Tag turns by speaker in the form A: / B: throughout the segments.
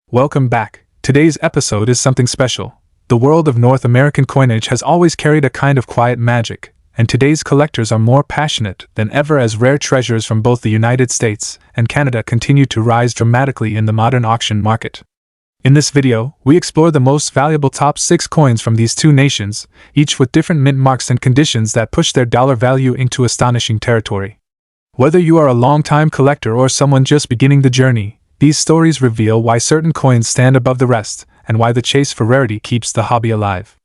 A: Welcome back. Today's episode is something special. The world of North American coinage has always carried a kind of quiet magic, and today's collectors are more passionate than ever as rare treasures from both the United States and Canada continue to rise dramatically in the modern auction market. In this video, we explore the most valuable top 6 coins from these two nations, each with different mint marks and conditions that push their dollar value into astonishing territory. Whether you are a long-time collector or someone just beginning the journey, these stories reveal why certain coins stand above the rest and why the chase for rarity keeps the hobby alive.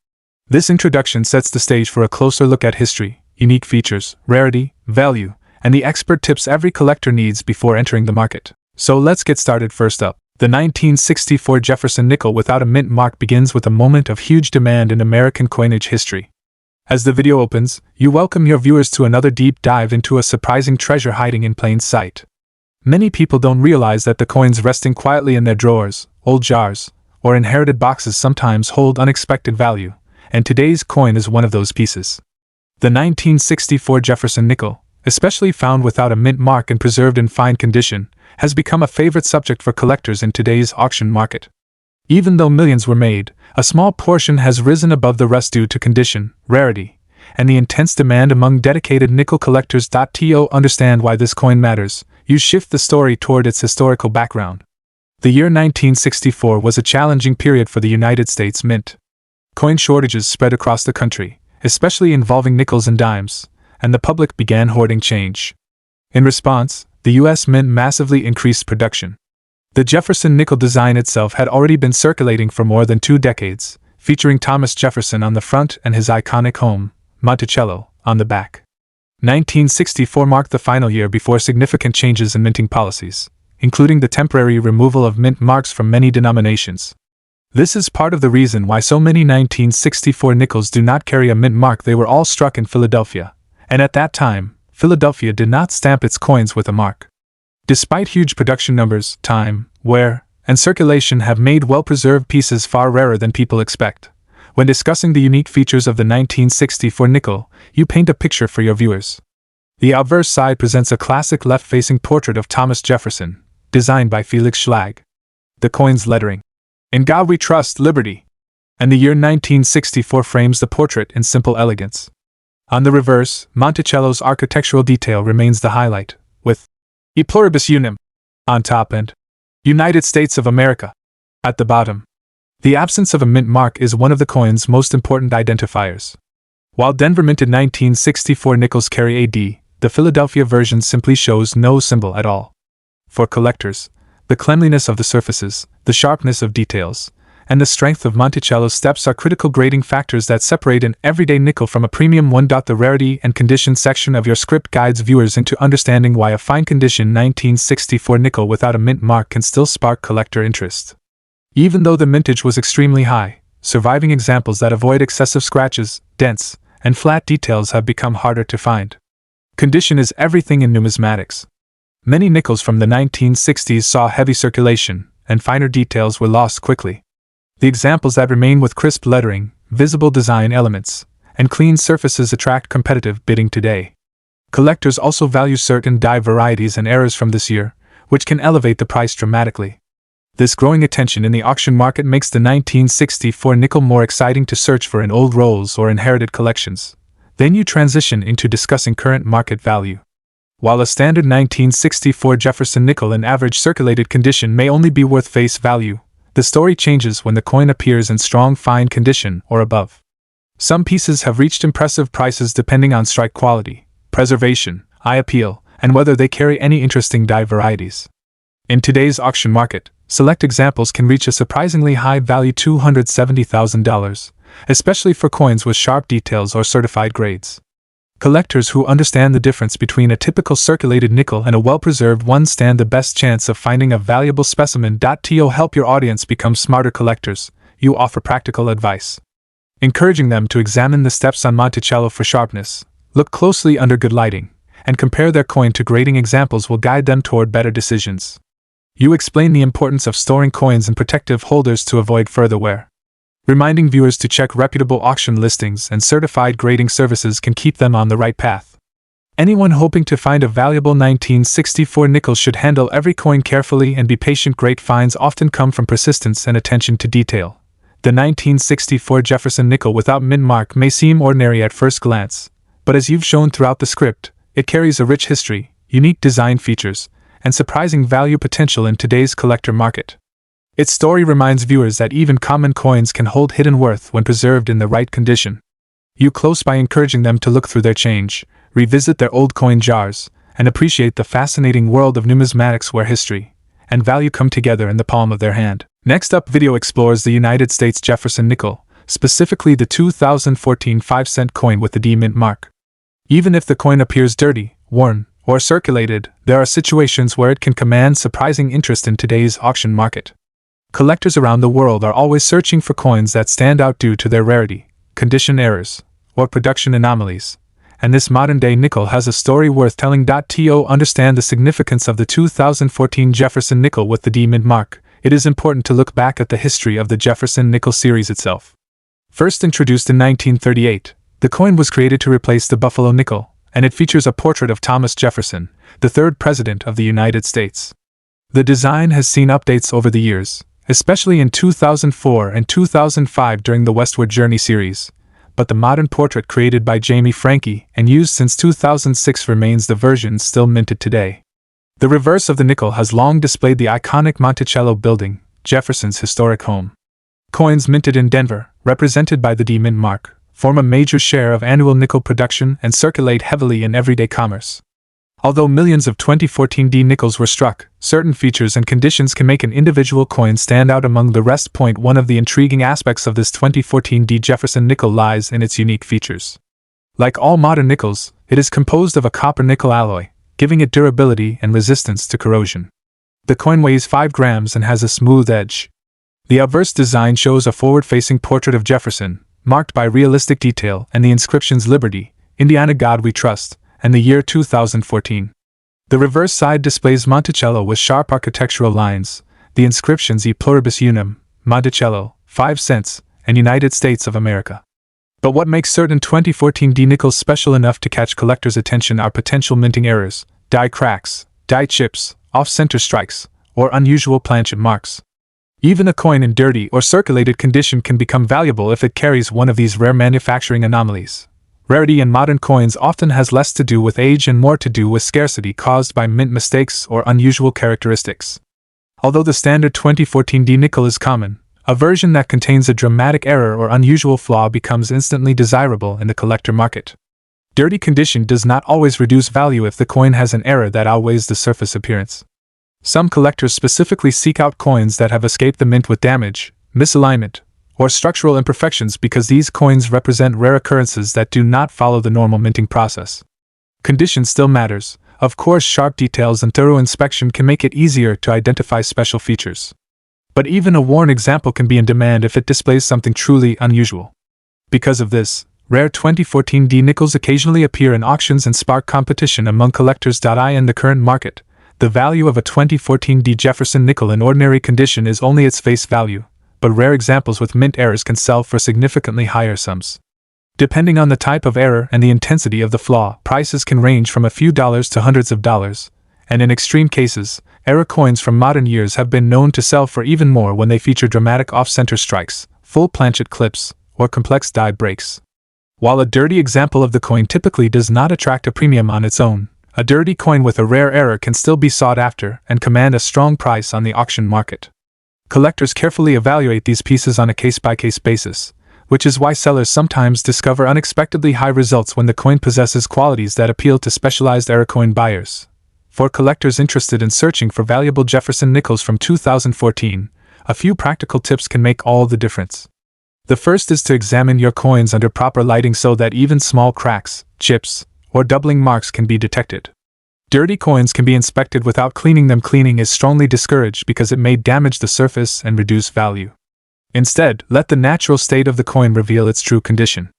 A: This introduction sets the stage for a closer look at history, unique features, rarity, value, and the expert tips every collector needs before entering the market. So let's get started. First up, the 1964 Jefferson nickel without a mint mark begins with a moment of huge demand in American coinage history. As the video opens, you welcome your viewers to another deep dive into a surprising treasure hiding in plain sight. Many people don't realize that the coins resting quietly in their drawers, old jars, or inherited boxes sometimes hold unexpected value, and today's coin is one of those pieces. The 1964 Jefferson nickel, especially found without a mint mark and preserved in fine condition, has become a favorite subject for collectors in today's auction market. Even though millions were made, a small portion has risen above the rest due to condition, rarity, and the intense demand among dedicated nickel collectors. To understand why this coin matters, you shift the story toward its historical background. The year 1964 was a challenging period for the United States Mint. Coin shortages spread across the country, especially involving nickels and dimes, and the public began hoarding change. In response, the U.S. Mint massively increased production. The Jefferson nickel design itself had already been circulating for more than 2 decades, featuring Thomas Jefferson on the front and his iconic home, Monticello, on the back. 1964 marked the final year before significant changes in minting policies, including the temporary removal of mint marks from many denominations. This is part of the reason why so many 1964 nickels do not carry a mint mark. They were all struck in Philadelphia, and at that time, Philadelphia did not stamp its coins with a mark. Despite huge production numbers, time, wear, and circulation have made well-preserved pieces far rarer than people expect. When discussing the unique features of the 1964 nickel, you paint a picture for your viewers. The obverse side presents a classic left-facing portrait of Thomas Jefferson, designed by Felix Schlag. The coin's lettering, "In God We Trust, Liberty," and the year 1964 frames the portrait in simple elegance. On the reverse, Monticello's architectural detail remains the highlight, with "E Pluribus Unum" on top and "United States of America" at the bottom. The absence of a mint mark is one of the coin's most important identifiers. While Denver minted 1964 nickels carry AD, the Philadelphia version simply shows no symbol at all. For collectors, the cleanliness of the surfaces, the sharpness of details, and the strength of Monticello's steps are critical grading factors that separate an everyday nickel from a premium one. The rarity and condition section of your script guides viewers into understanding why a fine condition 1964 nickel without a mint mark can still spark collector interest. Even though the mintage was extremely high, surviving examples that avoid excessive scratches, dents, and flat details have become harder to find. Condition is everything in numismatics. Many nickels from the 1960s saw heavy circulation, and finer details were lost quickly. The examples that remain with crisp lettering, visible design elements, and clean surfaces attract competitive bidding today. Collectors also value certain die varieties and errors from this year, which can elevate the price dramatically. This growing attention in the auction market makes the 1964 nickel more exciting to search for in old rolls or inherited collections. Then you transition into discussing current market value. While a standard 1964 Jefferson nickel in average circulated condition may only be worth face value, the story changes when the coin appears in strong fine condition or above. Some pieces have reached impressive prices depending on strike quality, preservation, eye appeal, and whether they carry any interesting die varieties. In today's auction market, select examples can reach a surprisingly high value, $270,000, especially for coins with sharp details or certified grades. Collectors who understand the difference between a typical circulated nickel and a well-preserved one stand the best chance of finding a valuable specimen. To help your audience become smarter collectors, you offer practical advice, encouraging them to examine the steps on Monticello for sharpness, look closely under good lighting, and compare their coin to grading examples will guide them toward better decisions. You explain the importance of storing coins in protective holders to avoid further wear. Reminding viewers to check reputable auction listings and certified grading services can keep them on the right path. Anyone hoping to find a valuable 1964 nickel should handle every coin carefully and be patient. Great finds often come from persistence and attention to detail. The 1964 Jefferson nickel without mint mark may seem ordinary at first glance, but as you've shown throughout the script, it carries a rich history, unique design features, and surprising value potential in today's collector market. Its story reminds viewers that even common coins can hold hidden worth when preserved in the right condition. You close by encouraging them to look through their change, revisit their old coin jars, and appreciate the fascinating world of numismatics where history and value come together in the palm of their hand. Next up, video explores the United States Jefferson nickel, specifically the 2014 5-cent coin with the D mint mark. Even if the coin appears dirty, worn, or circulated, there are situations where it can command surprising interest in today's auction market. Collectors around the world are always searching for coins that stand out due to their rarity, condition errors, or production anomalies, and this modern-day nickel has a story worth telling. To understand the significance of the 2014 Jefferson nickel with the D mint mark, it is important to look back at the history of the Jefferson nickel series itself. First introduced in 1938, the coin was created to replace the Buffalo nickel, and it features a portrait of Thomas Jefferson, the third President of the United States. The design has seen updates over the years, especially in 2004 and 2005 during the Westward Journey series, but the modern portrait created by Jamie Franke and used since 2006 remains the version still minted today. The reverse of the nickel has long displayed the iconic Monticello building, Jefferson's historic home. Coins minted in Denver, represented by the D mint mark, form a major share of annual nickel production and circulate heavily in everyday commerce. Although millions of 2014 D nickels were struck, certain features and conditions can make an individual coin stand out among the rest. One of the intriguing aspects of this 2014 D Jefferson nickel lies in its unique features. Like all modern nickels, it is composed of a copper-nickel alloy, giving it durability and resistance to corrosion. The coin weighs 5 grams and has a smooth edge. The obverse design shows a forward-facing portrait of Jefferson, marked by realistic detail and the inscriptions Liberty, Indiana God We Trust, and the year 2014. The reverse side displays Monticello with sharp architectural lines, the inscriptions E Pluribus Unum, Monticello, 5 cents, and United States of America. But what makes certain 2014 D nickels special enough to catch collectors' attention are potential minting errors, die cracks, die chips, off-center strikes, or unusual planchet marks. Even a coin in dirty or circulated condition can become valuable if it carries one of these rare manufacturing anomalies. Rarity in modern coins often has less to do with age and more to do with scarcity caused by mint mistakes or unusual characteristics. Although the standard 2014 D nickel is common, a version that contains a dramatic error or unusual flaw becomes instantly desirable in the collector market. Dirty condition does not always reduce value if the coin has an error that outweighs the surface appearance. Some collectors specifically seek out coins that have escaped the mint with damage, misalignment, or structural imperfections because these coins represent rare occurrences that do not follow the normal minting process. Condition still matters. Of course, sharp details and thorough inspection can make it easier to identify special features. But even a worn example can be in demand if it displays something truly unusual. Because of this, rare 2014 D nickels occasionally appear in auctions and spark competition among collectors. In the current market, the value of a 2014 D Jefferson nickel in ordinary condition is only its face value, but rare examples with mint errors can sell for significantly higher sums. Depending on the type of error and the intensity of the flaw, prices can range from a few dollars to hundreds of dollars, and in extreme cases, error coins from modern years have been known to sell for even more when they feature dramatic off-center strikes, full planchet clips, or complex die breaks. While a dirty example of the coin typically does not attract a premium on its own, a dirty coin with a rare error can still be sought after and command a strong price on the auction market. Collectors carefully evaluate these pieces on a case-by-case basis, which is why sellers sometimes discover unexpectedly high results when the coin possesses qualities that appeal to specialized error coin buyers. For collectors interested in searching for valuable Jefferson nickels from 2014, a few practical tips can make all the difference. The first is to examine your coins under proper lighting so that even small cracks, chips, or doubling marks can be detected. Dirty coins can be inspected without cleaning them. Cleaning is strongly discouraged because it may damage the surface and reduce value. Instead, let the natural state of the coin reveal its true condition.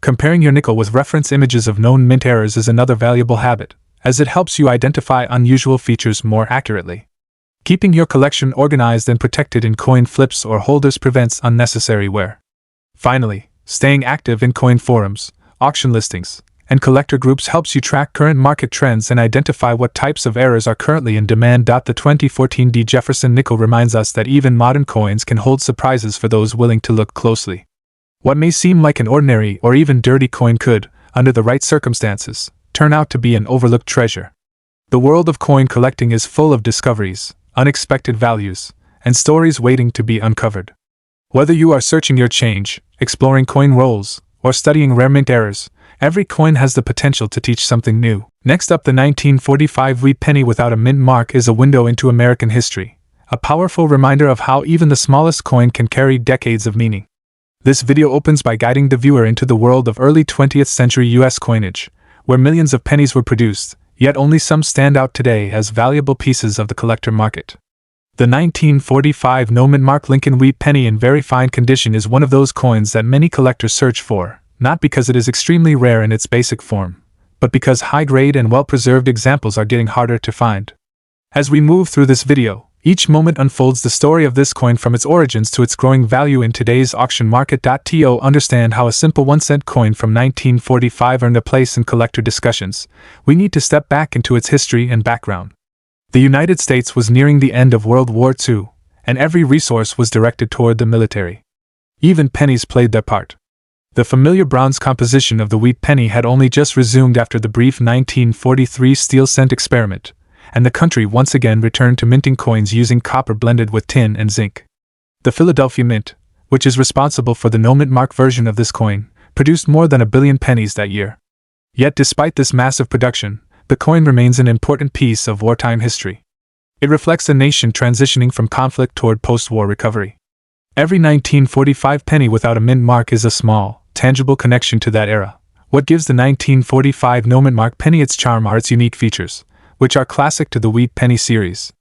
A: Comparing your nickel with reference images of known mint errors is another valuable habit, as it helps you identify unusual features more accurately. Keeping your collection organized and protected in coin flips or holders prevents unnecessary wear. Finally, staying active in coin forums, auction listings, and collector groups helps you track current market trends and identify what types of errors are currently in demand. The 2014 D Jefferson nickel reminds us that even modern coins can hold surprises for those willing to look closely. What may seem like an ordinary or even dirty coin could, under the right circumstances, turn out to be an overlooked treasure. The world of coin collecting is full of discoveries, unexpected values, and stories waiting to be uncovered. Whether you are searching your change, exploring coin rolls, or studying rare mint errors, every coin has the potential to teach something new. Next up, the 1945 wheat penny without a mint mark is a window into American history, a powerful reminder of how even the smallest coin can carry decades of meaning. This video opens by guiding the viewer into the world of early 20th century US coinage, where millions of pennies were produced, yet only some stand out today as valuable pieces of the collector market. The 1945 no-mint mark Lincoln wheat penny in very fine condition is one of those coins that many collectors search for, not because it is extremely rare in its basic form, but because high-grade and well-preserved examples are getting harder to find. As we move through this video, each moment unfolds the story of this coin from its origins to its growing value in today's auction market. To understand how a simple 1-cent coin from 1945 earned a place in collector discussions, we need to step back into its history and background. The United States was nearing the end of World War II, and every resource was directed toward the military. Even pennies played their part. The familiar bronze composition of the wheat penny had only just resumed after the brief 1943 steel cent experiment, and the country once again returned to minting coins using copper blended with tin and zinc. The Philadelphia Mint, which is responsible for the no-mint mark version of this coin, produced more than 1 billion pennies that year. Yet despite this massive production, the coin remains an important piece of wartime history. It reflects a nation transitioning from conflict toward post-war recovery. Every 1945 penny without a mint mark is a small, tangible connection to that era. What gives the 1945 no-mint mark penny its charm are its unique features, which are classic to the wheat penny series.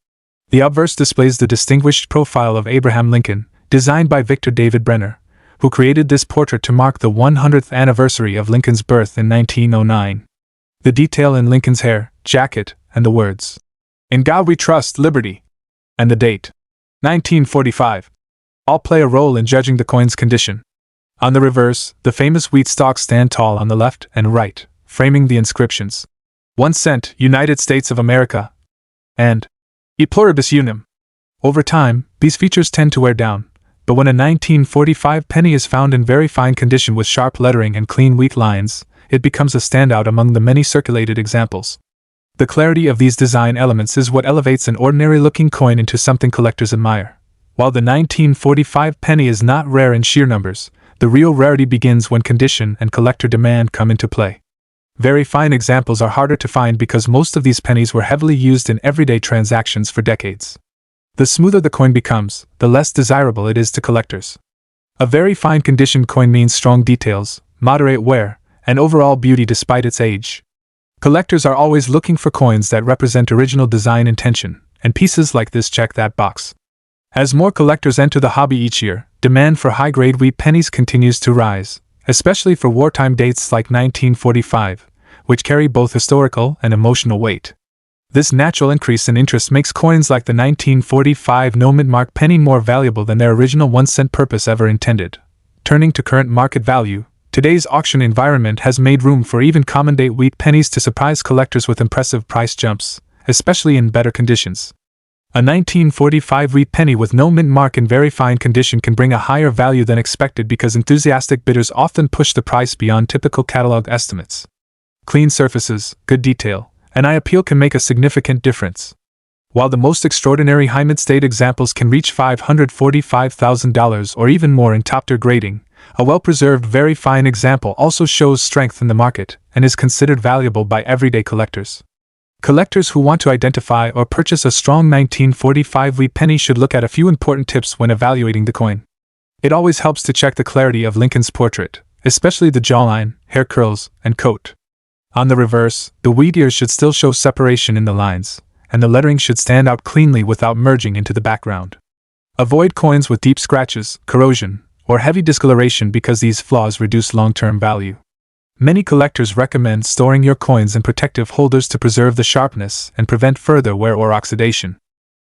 A: The obverse displays the distinguished profile of Abraham Lincoln, designed by Victor David Brenner, who created this portrait to mark the 100th anniversary of Lincoln's birth in 1909. The detail in Lincoln's hair, jacket, and the words, "In God we trust, liberty," and the date, 1945, all play a role in judging the coin's condition. On the reverse, the famous wheat stalks stand tall on the left and right, framing the inscriptions, 1 cent, United States of America, and E pluribus unum. Over time, these features tend to wear down, but when a 1945 penny is found in very fine condition with sharp lettering and clean wheat lines, it becomes a standout among the many circulated examples. The clarity of these design elements is what elevates an ordinary-looking coin into something collectors admire. While the 1945 penny is not rare in sheer numbers, the real rarity begins when condition and collector demand come into play. Very fine examples are harder to find because most of these pennies were heavily used in everyday transactions for decades. The smoother the coin becomes, the less desirable it is to collectors. A very fine condition coin means strong details, moderate wear, and overall beauty despite its age. Collectors are always looking for coins that represent original design intention, and pieces like this check that box. As more collectors enter the hobby each year, demand for high-grade wheat pennies continues to rise, especially for wartime dates like 1945, which carry both historical and emotional weight. This natural increase in interest makes coins like the 1945 no-mint mark penny more valuable than their original 1-cent purpose ever intended. Turning to current market value, today's auction environment has made room for even common-date wheat pennies to surprise collectors with impressive price jumps, especially in better conditions. A 1945 wheat penny with no mint mark in very fine condition can bring a higher value than expected because enthusiastic bidders often push the price beyond typical catalog estimates. Clean surfaces, good detail, and eye appeal can make a significant difference. While the most extraordinary high mid-state examples can reach $545,000 or even more in top-tier grading, a well-preserved very fine example also shows strength in the market and is considered valuable by everyday collectors. Collectors who want to identify or purchase a strong 1945 wheat penny should look at a few important tips when evaluating the coin. It always helps to check the clarity of Lincoln's portrait, especially the jawline, hair curls, and coat. On the reverse, the wheat ears should still show separation in the lines, and the lettering should stand out cleanly without merging into the background. Avoid coins with deep scratches, corrosion, or heavy discoloration because these flaws reduce long-term value. Many collectors recommend storing your coins in protective holders to preserve the sharpness and prevent further wear or oxidation.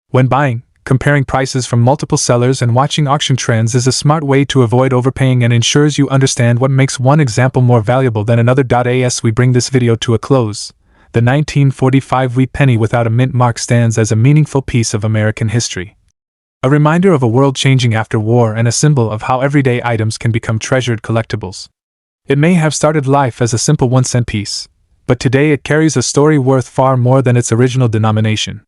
A: When buying, Comparing prices from multiple sellers and watching auction trends is a smart way to avoid overpaying and ensures you understand what makes one example more valuable than another. As we bring this video to a close, the 1945 wheat penny without a mint mark stands as a meaningful piece of American history. A reminder of a world changing after war and a symbol of how everyday items can become treasured collectibles. It may have started life as a simple 1-cent piece, but today it carries a story worth far more than its original denomination.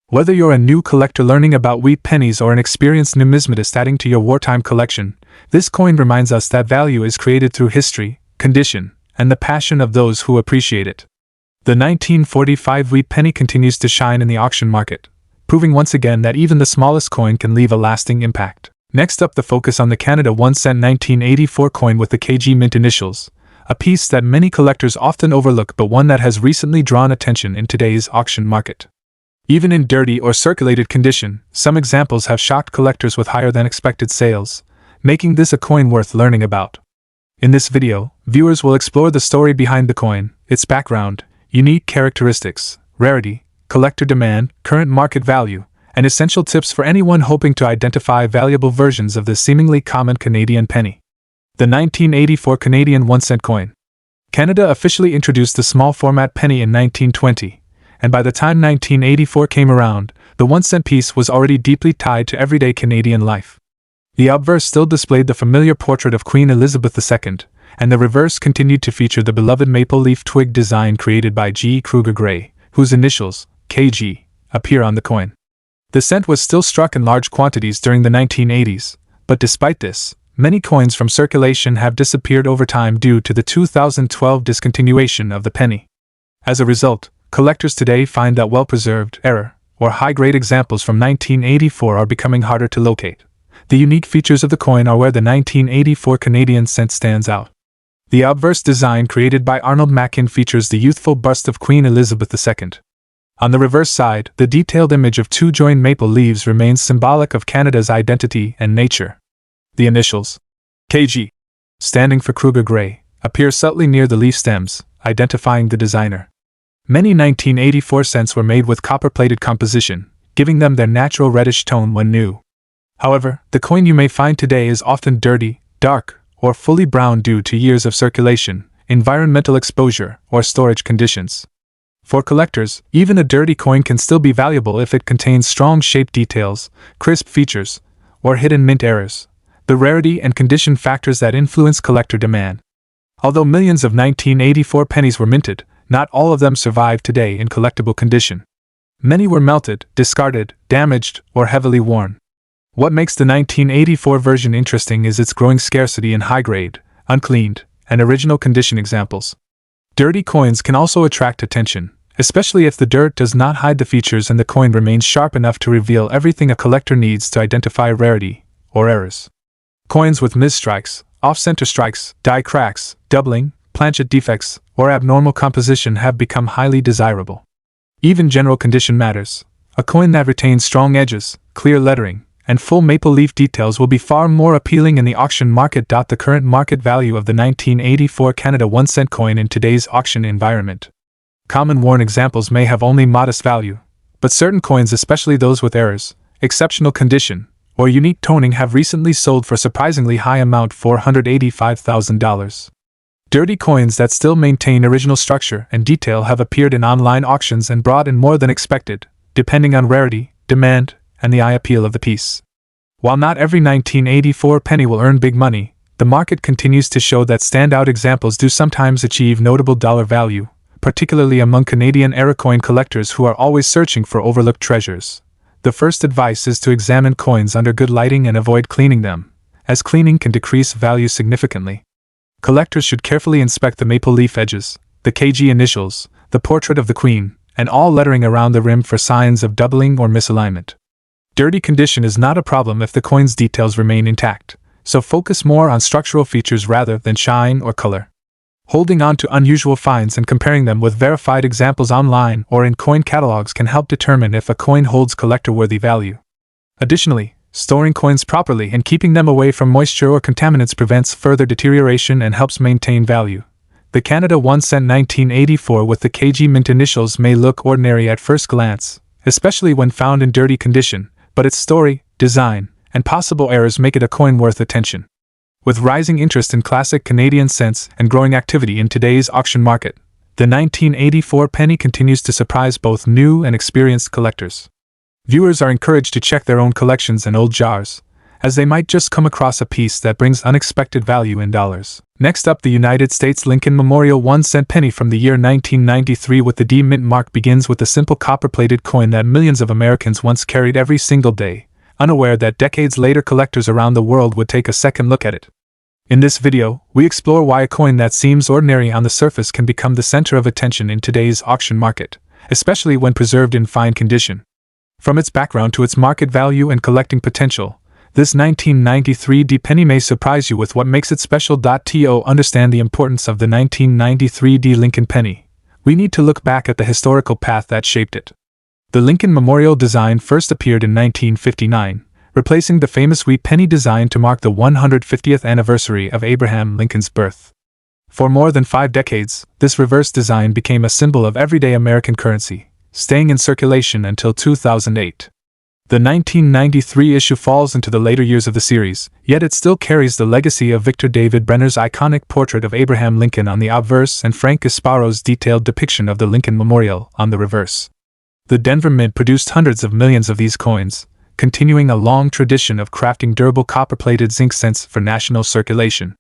A: Whether you're a new collector learning about wheat pennies or an experienced numismatist adding to your wartime collection, this coin reminds us that value is created through history, condition, and the passion of those who appreciate it. The 1945 wheat penny continues to shine in the auction market, proving once again that even the smallest coin can leave a lasting impact. Next up, the focus on the Canada 1-cent 1984 coin with the KG mint initials, a piece that many collectors often overlook but one that has recently drawn attention in today's auction market. Even in dirty or circulated condition, some examples have shocked collectors with higher than expected sales, making this a coin worth learning about. In this video, viewers will explore the story behind the coin, its background, unique characteristics, rarity, collector demand, current market value, and essential tips for anyone hoping to identify valuable versions of this seemingly common Canadian penny. The 1984 Canadian 1-cent coin. Canada officially introduced the small format penny in 1920. And by the time 1984 came around, the 1-cent piece was already deeply tied to everyday Canadian life. The obverse still displayed the familiar portrait of Queen Elizabeth II, and the reverse continued to feature the beloved maple leaf twig design created by G. Kruger Gray, whose initials, KG, appear on the coin. The cent was still struck in large quantities during the 1980s, but despite this, many coins from circulation have disappeared over time due to the 2012 discontinuation of the penny. As a result, collectors today find that well-preserved, rare, or high-grade examples from 1984 are becoming harder to locate. The unique features of the coin are where the 1984 Canadian cent stands out. The obverse design created by Arnold Mackin features the youthful bust of Queen Elizabeth II. On the reverse side, the detailed image of two joined maple leaves remains symbolic of Canada's identity and nature. The initials, KG, standing for Kruger Gray, appear subtly near the leaf stems, identifying the designer. Many 1984 cents were made with copper-plated composition, giving them their natural reddish tone when new. However, the coin you may find today is often dirty, dark, or fully brown due to years of circulation, environmental exposure, or storage conditions. For collectors, even a dirty coin can still be valuable if it contains strong shape details, crisp features, or hidden mint errors, the rarity and condition factors that influence collector demand. Although millions of 1984 pennies were minted, not all of them survive today in collectible condition. Many were melted, discarded, damaged, or heavily worn. What makes the 1984 version interesting is its growing scarcity in high-grade, uncleaned, and original condition examples. Dirty coins can also attract attention, especially if the dirt does not hide the features and the coin remains sharp enough to reveal everything a collector needs to identify rarity or errors. Coins with misstrikes, off-center strikes, die cracks, doubling, planchet defects, or abnormal composition have become highly desirable. Even general condition matters. A coin that retains strong edges, clear lettering, and full maple leaf details will be far more appealing in the auction market. The current market value of the 1984 Canada 1-cent coin in today's auction environment. Common worn examples may have only modest value, but certain coins, especially those with errors, exceptional condition, or unique toning, have recently sold for surprisingly high amount, $485,000. Dirty coins that still maintain original structure and detail have appeared in online auctions and brought in more than expected, depending on rarity, demand, and the eye appeal of the piece. While not every 1984 penny will earn big money, the market continues to show that standout examples do sometimes achieve notable dollar value, particularly among Canadian-era coin collectors who are always searching for overlooked treasures. The first advice is to examine coins under good lighting and avoid cleaning them, as cleaning can decrease value significantly. Collectors should carefully inspect the maple leaf edges, the KG initials, the portrait of the Queen, and all lettering around the rim for signs of doubling or misalignment. Dirty condition is not a problem if the coin's details remain intact, so focus more on structural features rather than shine or color. Holding on to unusual finds and comparing them with verified examples online or in coin catalogs can help determine if a coin holds collector-worthy value. Additionally, storing coins properly and keeping them away from moisture or contaminants prevents further deterioration and helps maintain value. The Canada 1-cent 1984 with the KG mint initials may look ordinary at first glance, especially when found in dirty condition, but its story, design, and possible errors make it a coin worth attention. With rising interest in classic Canadian cents and growing activity in today's auction market, the 1984 penny continues to surprise both new and experienced collectors. Viewers are encouraged to check their own collections and old jars, as they might just come across a piece that brings unexpected value in dollars. Next up, the United States Lincoln Memorial 1-cent penny from the year 1993 with the D mint mark begins with a simple copper-plated coin that millions of Americans once carried every single day, unaware that decades later collectors around the world would take a second look at it. In this video, we explore why a coin that seems ordinary on the surface can become the center of attention in today's auction market, especially when preserved in fine condition. From its background to its market value and collecting potential, this 1993 D penny may surprise you with what makes it special. To understand the importance of the 1993 D Lincoln penny, we need to look back at the historical path that shaped it. The Lincoln Memorial design first appeared in 1959, replacing the famous wheat penny design to mark the 150th anniversary of Abraham Lincoln's birth. For more than 5 decades, this reverse design became a symbol of everyday American currency, staying in circulation until 2008. The 1993 issue falls into the later years of the series, yet it still carries the legacy of Victor David Brenner's iconic portrait of Abraham Lincoln on the obverse and Frank Gasparo's detailed depiction of the Lincoln Memorial on the reverse. The Denver Mint produced hundreds of millions of these coins, continuing a long tradition of crafting durable copper-plated zinc cents for national circulation.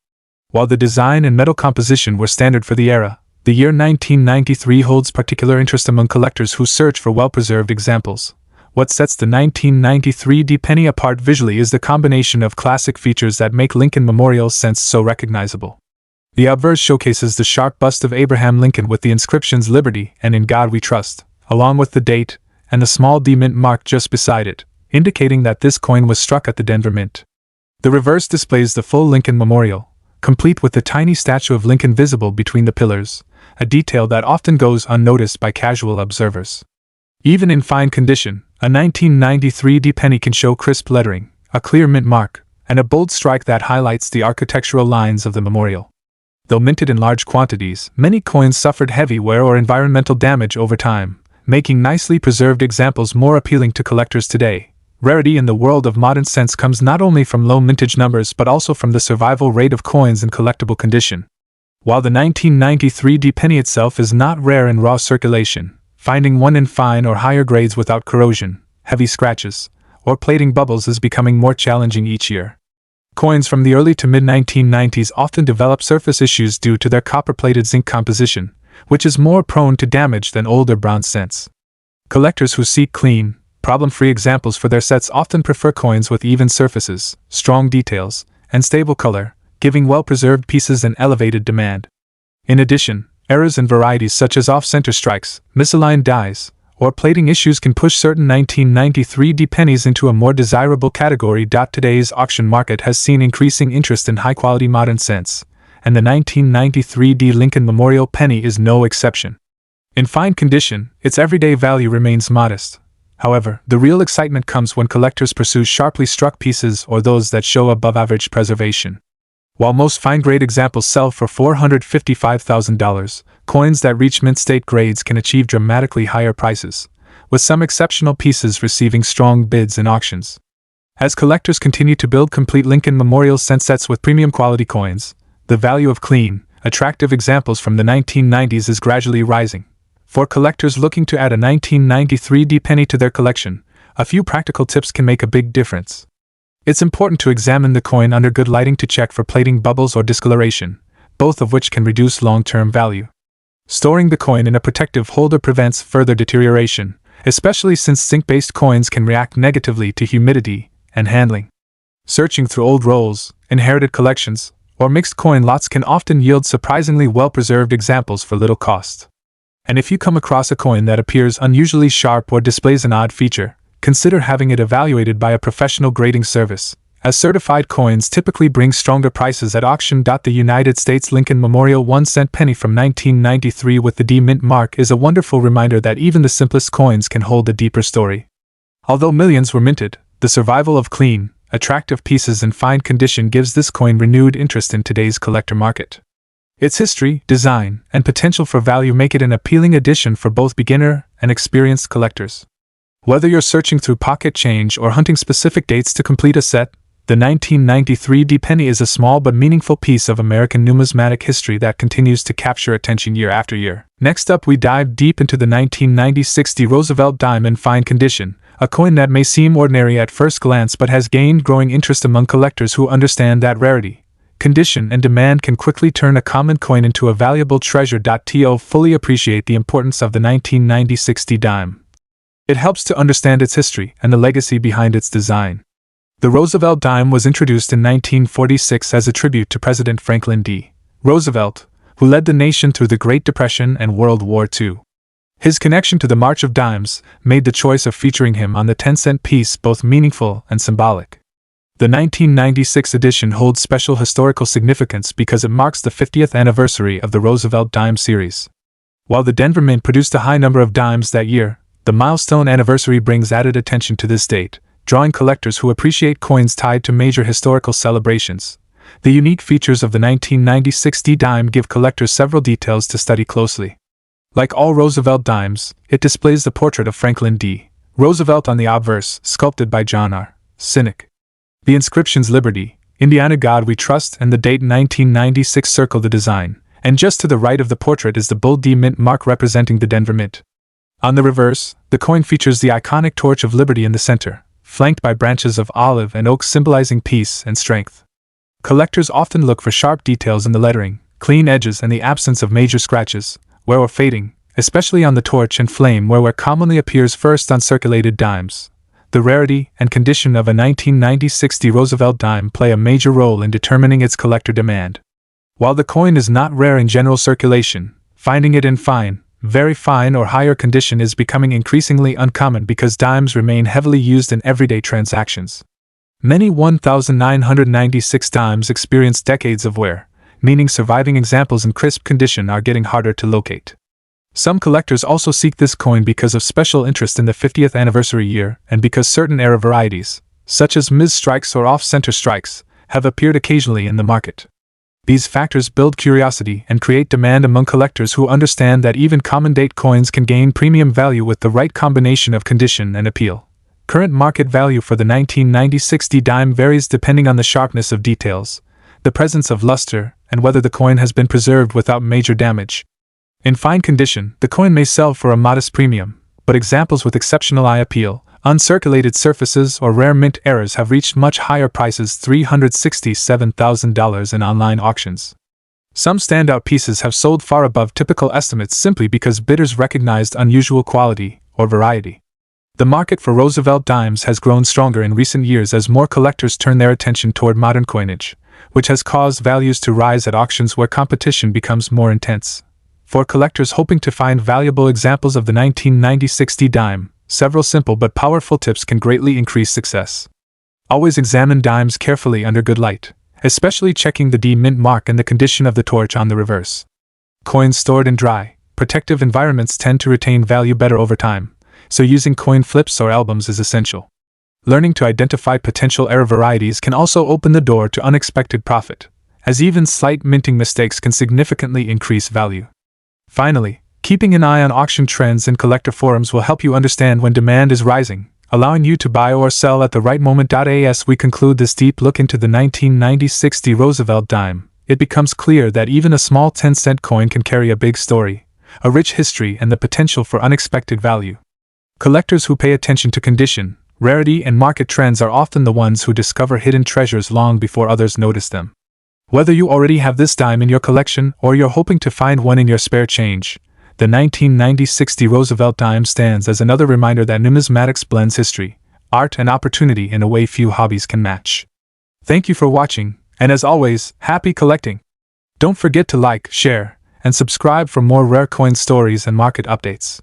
A: While the design and metal composition were standard for the era, the year 1993 holds particular interest among collectors who search for well-preserved examples. What sets the 1993 D penny apart visually is the combination of classic features that make Lincoln Memorial cents so recognizable. The obverse showcases the sharp bust of Abraham Lincoln with the inscriptions "Liberty" and "In God We Trust," along with the date and the small D mint mark just beside it, indicating that this coin was struck at the Denver Mint. The reverse displays the full Lincoln Memorial, complete with the tiny statue of Lincoln visible between the pillars, a detail that often goes unnoticed by casual observers. Even in fine condition, a 1993 D penny can show crisp lettering, a clear mint mark, and a bold strike that highlights the architectural lines of the memorial. Though minted in large quantities, many coins suffered heavy wear or environmental damage over time, making nicely preserved examples more appealing to collectors today. Rarity in the world of modern cents comes not only from low mintage numbers but also from the survival rate of coins in collectible condition. While the 1993 D penny itself is not rare in raw circulation, finding one in fine or higher grades without corrosion, heavy scratches, or plating bubbles is becoming more challenging each year. Coins from the early to mid-1990s often develop surface issues due to their copper-plated zinc composition, which is more prone to damage than older bronze cents. Collectors who seek clean, problem-free examples for their sets often prefer coins with even surfaces, strong details, and stable color, giving well-preserved pieces an elevated demand. In addition, errors in varieties such as off-center strikes, misaligned dies, or plating issues can push certain 1993 D pennies into a more desirable category. Today's auction market has seen increasing interest in high-quality modern cents, and the 1993 D Lincoln Memorial penny is no exception. In fine condition, its everyday value remains modest. However, the real excitement comes when collectors pursue sharply struck pieces or those that show above-average preservation. While most fine-grade examples sell for $455,000, coins that reach mint-state grades can achieve dramatically higher prices, with some exceptional pieces receiving strong bids in auctions. As collectors continue to build complete Lincoln Memorial cent sets with premium-quality coins, the value of clean, attractive examples from the 1990s is gradually rising. For collectors looking to add a 1993 D penny to their collection, a few practical tips can make a big difference. It's important to examine the coin under good lighting to check for plating bubbles or discoloration, both of which can reduce long-term value. Storing the coin in a protective holder prevents further deterioration, especially since zinc-based coins can react negatively to humidity and handling. Searching through old rolls, inherited collections, or mixed coin lots can often yield surprisingly well-preserved examples for little cost. And if you come across a coin that appears unusually sharp or displays an odd feature, consider having it evaluated by a professional grading service, as certified coins typically bring stronger prices at auction. The United States Lincoln Memorial 1-cent penny from 1993 with the D mint mark is a wonderful reminder that even the simplest coins can hold a deeper story. Although millions were minted, the survival of clean, attractive pieces in fine condition gives this coin renewed interest in today's collector market. Its history, design, and potential for value make it an appealing addition for both beginner and experienced collectors. Whether you're searching through pocket change or hunting specific dates to complete a set, the 1993 D penny is a small but meaningful piece of American numismatic history that continues to capture attention year after year. Next up, we dive deep into the 1996 D Roosevelt dime in fine condition, a coin that may seem ordinary at first glance but has gained growing interest among collectors who understand that rarity, condition, and demand can quickly turn a common coin into a valuable treasure. To fully appreciate the importance of the 1996 D dime, it helps to understand its history and the legacy behind its design. The Roosevelt dime was introduced in 1946 as a tribute to President Franklin D. Roosevelt, who led the nation through the Great Depression and World War II. His connection to the March of Dimes made the choice of featuring him on the 10-cent piece both meaningful and symbolic. The 1996 edition holds special historical significance because it marks the 50th anniversary of the Roosevelt Dime series. While the Denver Mint produced a high number of dimes that year, the milestone anniversary brings added attention to this date, drawing collectors who appreciate coins tied to major historical celebrations. The unique features of the 1996 D dime give collectors several details to study closely. Like all Roosevelt dimes, it displays the portrait of Franklin D. Roosevelt on the obverse, sculpted by John R. Sinek. The inscriptions Liberty, Indiana God We Trust, and the date 1996 circle the design, and just to the right of the portrait is the bold D Mint mark representing the Denver Mint. On the reverse, the coin features the iconic torch of liberty in the center, flanked by branches of olive and oak symbolizing peace and strength. Collectors often look for sharp details in the lettering, clean edges, and the absence of major scratches, wear or fading, especially on the torch and flame where commonly appears first on circulated dimes. The rarity and condition of a 1996 D Roosevelt dime play a major role in determining its collector demand. While the coin is not rare in general circulation, finding it in fine, very fine or higher condition is becoming increasingly uncommon because dimes remain heavily used in everyday transactions. Many 1996 dimes experience decades of wear, meaning surviving examples in crisp condition are getting harder to locate. Some collectors also seek this coin because of special interest in the 50th anniversary year and because certain era varieties, such as Ms. strikes or off-center strikes, have appeared occasionally in the market. These factors build curiosity and create demand among collectors who understand that even common-date coins can gain premium value with the right combination of condition and appeal. Current market value for the 1996 D dime varies depending on the sharpness of details, the presence of luster, and whether the coin has been preserved without major damage. In fine condition, the coin may sell for a modest premium, but examples with exceptional eye appeal, uncirculated surfaces, or rare mint errors have reached much higher prices, $367,000 in online auctions. Some standout pieces have sold far above typical estimates simply because bidders recognized unusual quality or variety. The market for Roosevelt dimes has grown stronger in recent years as more collectors turn their attention toward modern coinage, which has caused values to rise at auctions where competition becomes more intense. For collectors hoping to find valuable examples of the 1996 D dime, several simple but powerful tips can greatly increase success. Always examine dimes carefully under good light, especially checking the D Mint mark and the condition of the torch on the reverse. Coins stored in dry, protective environments tend to retain value better over time, so using coin flips or albums is essential. Learning to identify potential error varieties can also open the door to unexpected profit, as even slight minting mistakes can significantly increase value. Finally, keeping an eye on auction trends and collector forums will help you understand when demand is rising, allowing you to buy or sell at the right moment. As we conclude this deep look into the 1996 D Roosevelt dime, it becomes clear that even a small 10-cent coin can carry a big story, a rich history, and the potential for unexpected value. Collectors who pay attention to condition, rarity, and market trends are often the ones who discover hidden treasures long before others notice them. Whether you already have this dime in your collection or you're hoping to find one in your spare change, the 1996 D Roosevelt dime stands as another reminder that numismatics blends history, art, and opportunity in a way few hobbies can match. Thank you for watching, and as always, happy collecting! Don't forget to like, share, and subscribe for more rare coin stories and market updates.